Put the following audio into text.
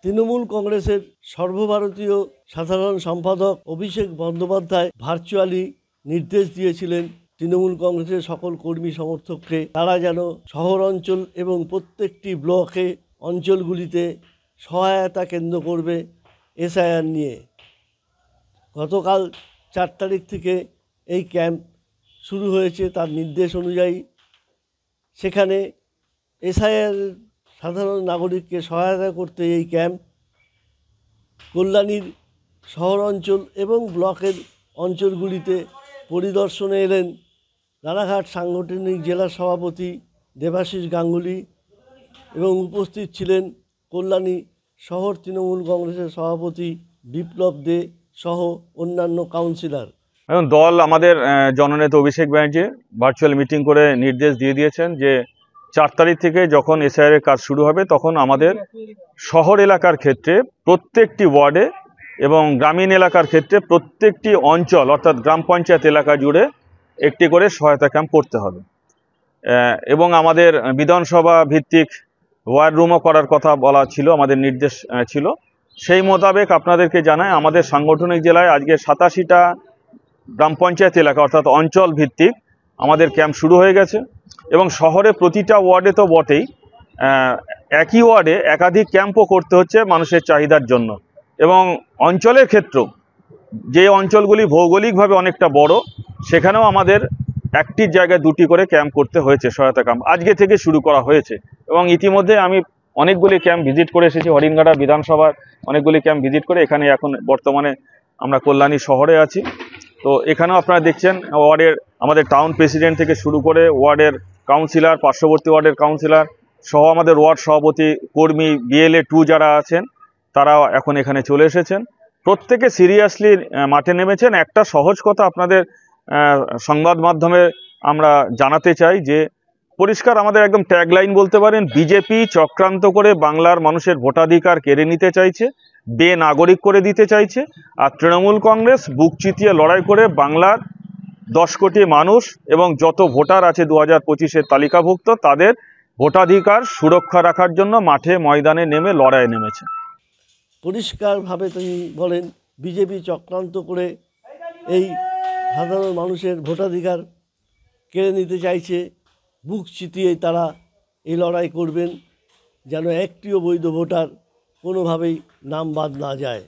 তৃণমূল কংগ্রেসের সর্বভারতীয় সাধারণ সম্পাদক অভিষেক বন্দ্যোপাধ্যায় ভার্চুয়ালি নির্দেশ দিয়েছিলেন তৃণমূল কংগ্রেসের সকল কর্মী সমর্থককে তারা যেন শহর অঞ্চল এবং প্রত্যেকটি ব্লকে অঞ্চলগুলিতে সহায়তা কেন্দ্র করবে এসআইআর নিয়ে। গতকাল 4 তারিখ থেকে এই ক্যাম্প শুরু হয়েছে। তার নির্দেশ অনুযায়ী সেখানে এসআইআর সাধারণ নাগরিককে সহায়তা করতে এই ক্যাম্প কল্যাণীর শহর অঞ্চল এবং ব্লকের অঞ্চলগুলিতে পরিদর্শনে এলেন রানাঘাট সাংগঠনিক জেলা সভাপতি দেবাশিস গাঙ্গুলি এবং উপস্থিত ছিলেন কল্যাণী শহর তৃণমূল কংগ্রেসের সভাপতি বিপ্লব দে সহ অন্যান্য কাউন্সিলর। এখন দল আমাদের জননেতা অভিষেক ব্যানার্জি ভার্চুয়াল মিটিং করে নির্দেশ দিয়ে দিয়েছেন যে 4 তারিখ থেকে যখন এসআইআর এর কাজ শুরু হবে তখন আমাদের শহর এলাকার ক্ষেত্রে প্রত্যেকটি ওয়ার্ডে এবং গ্রামীণ এলাকার ক্ষেত্রে প্রত্যেকটি অঞ্চল অর্থাৎ গ্রাম পঞ্চায়েত এলাকা জুড়ে একটি করে সহায়তা ক্যাম্প করতে হবে এবং আমাদের বিধানসভা ভিত্তিক ওয়ার রুমও করার কথা বলা ছিল, আমাদের নির্দেশ ছিল। সেই মোতাবেক আপনাদেরকে জানাই আমাদের সাংগঠনিক জেলায় আজকে 87টা গ্রাম পঞ্চায়েত এলাকা অর্থাৎ অঞ্চল ভিত্তিক আমাদের ক্যাম্প শুরু হয়ে গেছে এবং শহরে প্রতিটা ওয়ার্ডে তো বটেই, একই ওয়ার্ডে একাধিক ক্যাম্পও করতে হচ্ছে মানুষের চাহিদার জন্য। এবং অঞ্চলের ক্ষেত্রেও যে অঞ্চলগুলি ভৌগোলিকভাবে অনেকটা বড় সেখানেও আমাদের একটি জায়গায় 2টি করে ক্যাম্প করতে হয়েছে, সহায়তা ক্যাম্প আজকে থেকে শুরু করা হয়েছে। এবং ইতিমধ্যে আমি অনেকগুলি ক্যাম্প ভিজিট করে এসেছি, হরিণঘাটা বিধানসভার অনেকগুলি ক্যাম্প ভিজিট করে এখানে এখন বর্তমানে আমরা কল্যাণী শহরে আছি। তো এখানেও আপনারা দেখছেন ওয়ার্ডের আমাদের টাউন প্রেসিডেন্ট থেকে শুরু করে ওয়ার্ডের কাউন্সিলর, পার্শ্ববর্তী ওয়ার্ডের কাউন্সিলর সহ আমাদের ওয়ার্ড সভাপতি, কর্মী, বিএলএ 2 যারা আছেন তারাও এখন এখানে চলে এসেছেন। প্রত্যেকে সিরিয়াসলি মাঠে নেমেছেন। একটা সহজ কথা আপনাদের সংবাদ মাধ্যমে আমরা জানাতে চাই যে পরিষ্কার আমাদের একদম ট্যাগলাইন বলতে পারেন, বিজেপি চক্রান্ত করে বাংলার মানুষের ভোটাধিকার কেড়ে নিতে চাইছে, বেনাগরিক করে দিতে চাইছে। আর তৃণমূল কংগ্রেস বুক চিতিয়ে লড়াই করে বাংলার 10 কোটি মানুষ এবং যত ভোটার আছে 2025-এর তালিকাভুক্ত তাদের ভোটাধিকার সুরক্ষা রাখার জন্য মাঠে ময়দানে নেমে লড়াইয়ে নেমেছে। পরিষ্কারভাবে তিনি বলেন বিজেপি চক্রান্ত করে এই সাধারণ মানুষের ভোটাধিকার কেড়ে নিতে চাইছে। বুক চিতিয়ে তারা এই লড়াই করবেন যেন একটিও বৈধ ভোটার কোনোভাবেই নাম বাদ না যায়।